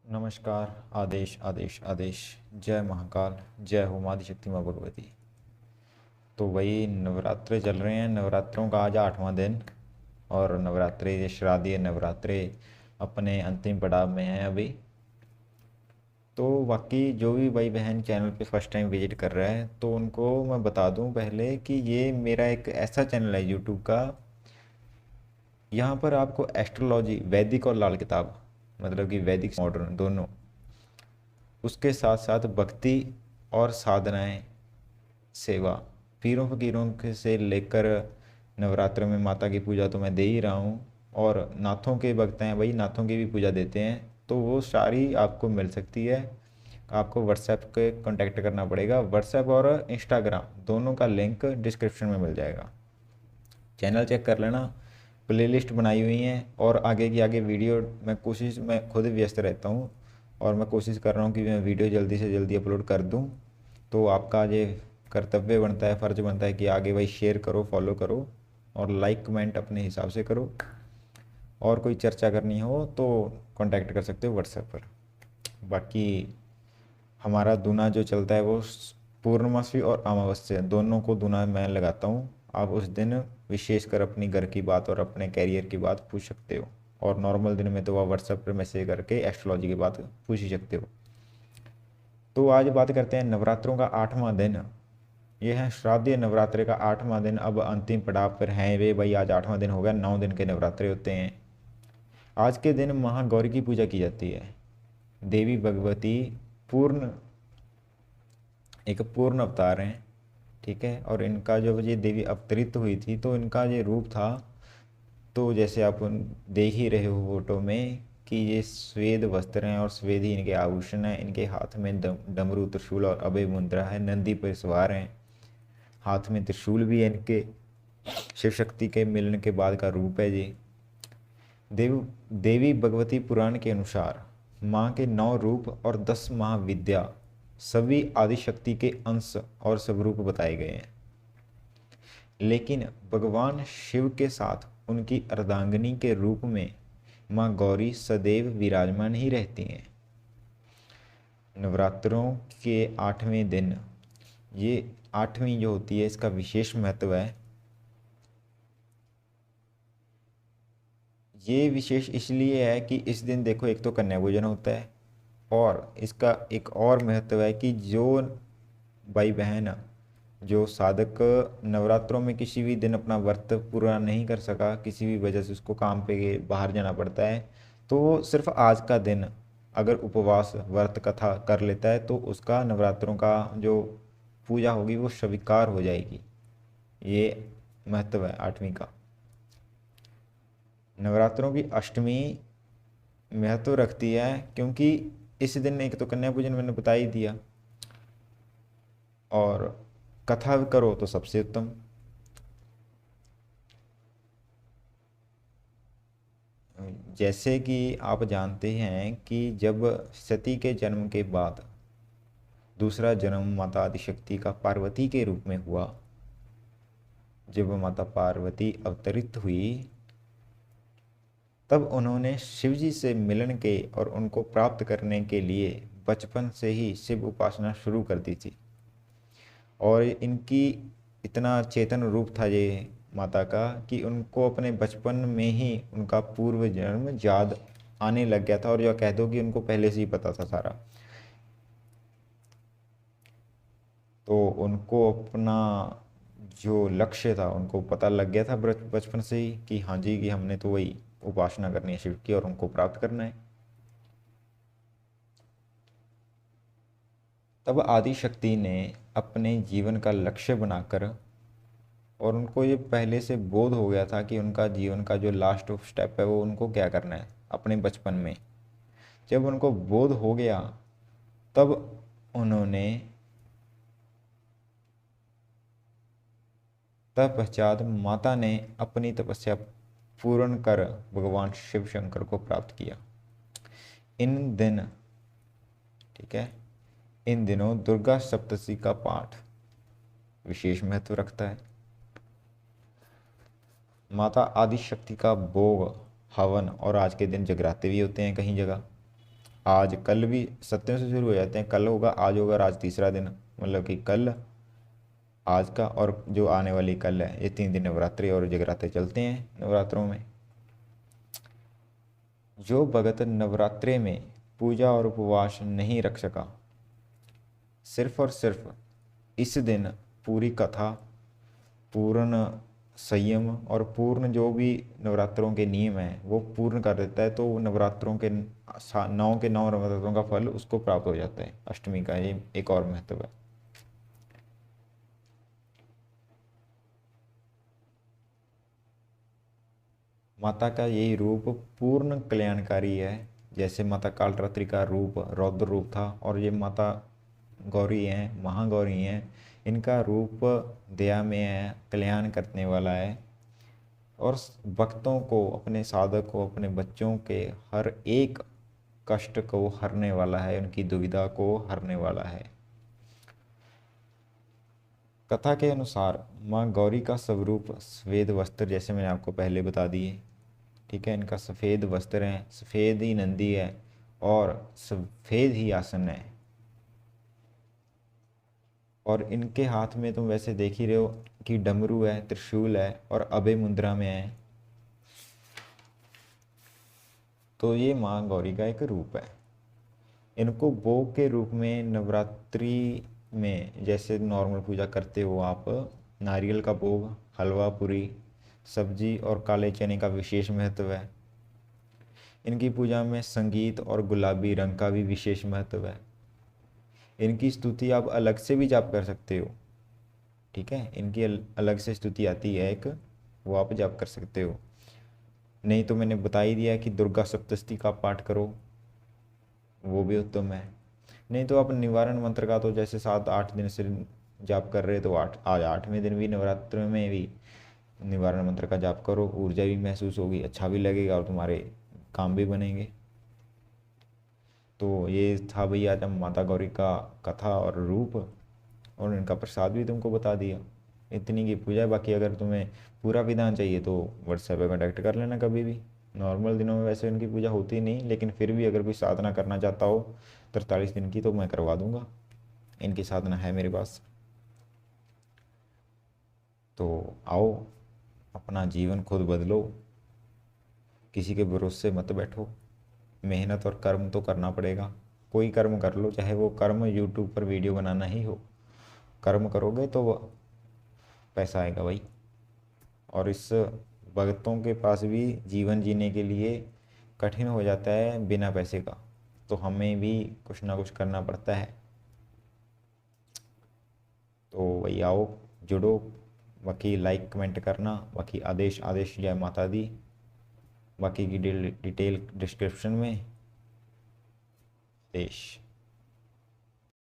नमस्कार। आदेश आदेश आदेश। जय महाकाल। जय हो माँ आदिशक्ति माँ भगवती। तो वही नवरात्रे चल रहे हैं। नवरात्रों का आज 8वां दिन और नवरात्रे ये शारदीय नवरात्रे अपने अंतिम पड़ाव में हैं अभी। तो बाकी जो भी भाई बहन चैनल पे फर्स्ट टाइम विजिट कर रहा है तो उनको मैं बता दूं पहले कि ये मेरा एक ऐसा चैनल है यूट्यूब का। यहाँ पर आपको एस्ट्रोलॉजी वैदिक और लाल किताब, मतलब कि वैदिक मॉडर्न दोनों, उसके साथ साथ भक्ति और साधनाएं, सेवा, पीरों फकीरों के से लेकर नवरात्र में माता की पूजा तो मैं दे ही रहा हूँ। और नाथों के भक्त हैं भाई, नाथों की भी पूजा देते हैं, तो वो सारी आपको मिल सकती है। आपको व्हाट्सएप के कांटेक्ट करना पड़ेगा। व्हाट्सएप और इंस्टाग्राम दोनों का लिंक डिस्क्रिप्शन में मिल जाएगा। चैनल चेक कर लेना, प्लेलिस्ट बनाई हुई हैं और आगे की आगे वीडियो मैं खुद व्यस्त रहता हूँ और मैं कोशिश कर रहा हूँ कि मैं वीडियो जल्दी से जल्दी अपलोड कर दूँ। तो आपका ये कर्तव्य बनता है, फ़र्ज बनता है कि आगे भाई शेयर करो, फॉलो करो और लाइक कमेंट अपने हिसाब से करो। और कोई चर्चा करनी हो तो कांटेक्ट कर सकते हो व्हाट्सएप पर। बाकी हमारा दूना जो चलता है वो पूर्णमासी और अमावस्या दोनों को दूना मैं लगाता हूँ। आप उस दिन विशेषकर अपनी घर की बात और अपने कैरियर की बात पूछ सकते हो, और नॉर्मल दिन में तो आप व्हाट्सएप पर मैसेज करके एस्ट्रोलॉजी की बात पूछ ही सकते हो। तो आज बात करते हैं नवरात्रों का 8वां दिन। यह है शारदीय नवरात्रे का 8वां दिन, अब अंतिम पड़ाव पर हैं वे भाई। आज 8वां दिन हो गया, 9 दिन के नवरात्रे होते हैं। आज के दिन महागौरी की पूजा की जाती है। देवी भगवती पूर्ण एक पूर्ण अवतार हैं, ठीक है। और इनका जब ये देवी अवतरित हुई थी तो इनका ये रूप था, तो जैसे आप देख ही रहे हो फोटो में कि ये श्वेत वस्त्र हैं और श्वेत ही इनके आभूषण हैं। इनके हाथ में डमरू, त्रिशूल और अभय मुद्रा है। नंदी पर सवार हैं, हाथ में त्रिशूल भी है इनके। शिव शक्ति के मिलन के बाद का रूप है ये। देवी भगवती पुराण के अनुसार माँ के 9 रूप और 10 महाविद्या सभी आदिशक्ति के अंश और स्वरूप बताए गए हैं। लेकिन भगवान शिव के साथ उनकी अर्धांगिनी के रूप में माँ गौरी सदैव विराजमान ही रहती हैं। नवरात्रों के 8वें दिन, ये 8वीं जो होती है इसका विशेष महत्व है। ये विशेष इसलिए है कि इस दिन देखो, एक तो कन्या पूजन होता है और इसका एक और महत्व है कि जो भाई बहन, जो साधक नवरात्रों में किसी भी दिन अपना व्रत पूरा नहीं कर सका, किसी भी वजह से उसको काम पे बाहर जाना पड़ता है, तो वो सिर्फ आज का दिन अगर उपवास व्रत कथा कर लेता है तो उसका नवरात्रों का जो पूजा होगी वो स्वीकार हो जाएगी। ये महत्व है 8वीं का। नवरात्रों की अष्टमी महत्व रखती है क्योंकि इस दिन एक तो कन्या पूजन मैंने बता ही दिया, और कथा करो तो सबसे उत्तम। जैसे कि आप जानते हैं कि जब सती के जन्म के बाद दूसरा जन्म माता आदिशक्ति का पार्वती के रूप में हुआ, जब माता पार्वती अवतरित हुई तब उन्होंने शिवजी से मिलन के और उनको प्राप्त करने के लिए बचपन से ही शिव उपासना शुरू कर दी थी। और इनकी इतना चेतन रूप था ये माता का कि उनको अपने बचपन में ही उनका पूर्व जन्म याद आने लग गया था, और जो कह दो कि उनको पहले से ही पता था सारा। तो उनको अपना जो लक्ष्य था उनको पता लग गया था बचपन से ही कि हाँ जी, कि हमने तो वही उपासना करनी है शिव की और उनको प्राप्त करना है। तब आदिशक्ति ने अपने जीवन का लक्ष्य बनाकर, और उनको ये पहले से बोध हो गया था कि उनका जीवन का जो लास्ट स्टेप है वो उनको क्या करना है अपने बचपन में। जब उनको बोध हो गया तब उन्होंने तत्पश्चात माता ने अपनी तपस्या पूर्ण कर भगवान शिव शंकर को प्राप्त किया। इन दिन, ठीक है, इन दिनों दुर्गा सप्तशती का पाठ विशेष महत्व रखता है। माता आदिशक्ति का भोग, हवन और आज के दिन जगराते भी होते हैं कहीं जगह। आज कल भी सत्यों से शुरू हो जाते हैं, कल होगा, आज होगा और आज तीसरा दिन, मतलब कि कल, आज का और जो आने वाली कल है, ये 3 दिन नवरात्रि और जगराते चलते हैं नवरात्रों में। जो भगत नवरात्रे में पूजा और उपवास नहीं रख सका, सिर्फ और सिर्फ इस दिन पूरी कथा, पूर्ण संयम और पूर्ण जो भी नवरात्रों के नियम हैं वो पूर्ण कर देता है, तो वो नवरात्रों के 9 नवरात्रों का फल उसको प्राप्त हो जाता है। अष्टमी का ये एक और महत्व है। माता का यही रूप पूर्ण कल्याणकारी है। जैसे माता कालरात्रि का रूप रौद्र रूप था, और ये माता गौरी हैं, महागौरी हैं, इनका रूप दया में है, कल्याण करने वाला है, और भक्तों को, अपने साधक को, अपने बच्चों के हर एक कष्ट को हरने वाला है, उनकी दुविधा को हरने वाला है। कथा के अनुसार माँ गौरी का स्वरूप सफ़ेद वस्त्र, जैसे मैंने आपको पहले बता दिए, ठीक है, इनका सफ़ेद वस्त्र है, सफ़ेद ही नंदी है और सफ़ेद ही आसन है, और इनके हाथ में तुम वैसे देख ही रहे हो कि डमरू है, त्रिशूल है और अभय मुद्रा में है। तो ये माँ गौरी का एक रूप है। इनको भोग के रूप में नवरात्रि में, जैसे नॉर्मल पूजा करते हो आप, नारियल का भोग, हलवा पूरी सब्जी और काले चने का विशेष महत्व है। इनकी पूजा में संगीत और गुलाबी रंग का भी विशेष महत्व है। इनकी स्तुति आप अलग से भी जाप कर सकते हो, ठीक है, इनकी अलग से स्तुति आती है एक, वो आप जाप कर सकते हो। नहीं तो मैंने बता ही दिया कि दुर्गा सप्तशती का पाठ करो, वो भी उत्तम है। नहीं तो आप निवारण मंत्र का तो जैसे 7-8 दिन से जाप कर रहे, तो आज 8वें दिन भी नवरात्र में भी निवारण मंत्र का जाप करो, ऊर्जा भी महसूस होगी, अच्छा भी लगेगा और तुम्हारे काम भी बनेंगे। तो ये था भैया आज हम माता गौरी का कथा और रूप, और इनका प्रसाद भी तुमको बता दिया। इतनी की पूजा है। बाकी अगर तुम्हें पूरा विधान चाहिए तो व्हाट्सएप पे कॉन्टैक्ट कर लेना कभी भी। नॉर्मल दिनों में वैसे इनकी पूजा होती नहीं, लेकिन फिर भी अगर कोई साधना करना चाहता हो 43 दिन की, तो मैं करवा दूंगा, इनकी साधना है मेरे पास। तो आओ, अपना जीवन खुद बदलो, किसी के भरोसे मत बैठो, मेहनत और कर्म तो करना पड़ेगा। कोई कर्म कर लो, चाहे वो कर्म यूट्यूब पर वीडियो बनाना ही हो, कर्म करोगे तो पैसा आएगा भाई। और इस भगतों के पास भी जीवन जीने के लिए कठिन हो जाता है बिना पैसे का, तो हमें भी कुछ ना कुछ करना पड़ता है। तो भाई आओ, जुड़ो। बाकी लाइक कमेंट करना, बाकी आदेश आदेश जय माता दी, बाकी की डिटेल डिस्क्रिप्शन में। देश।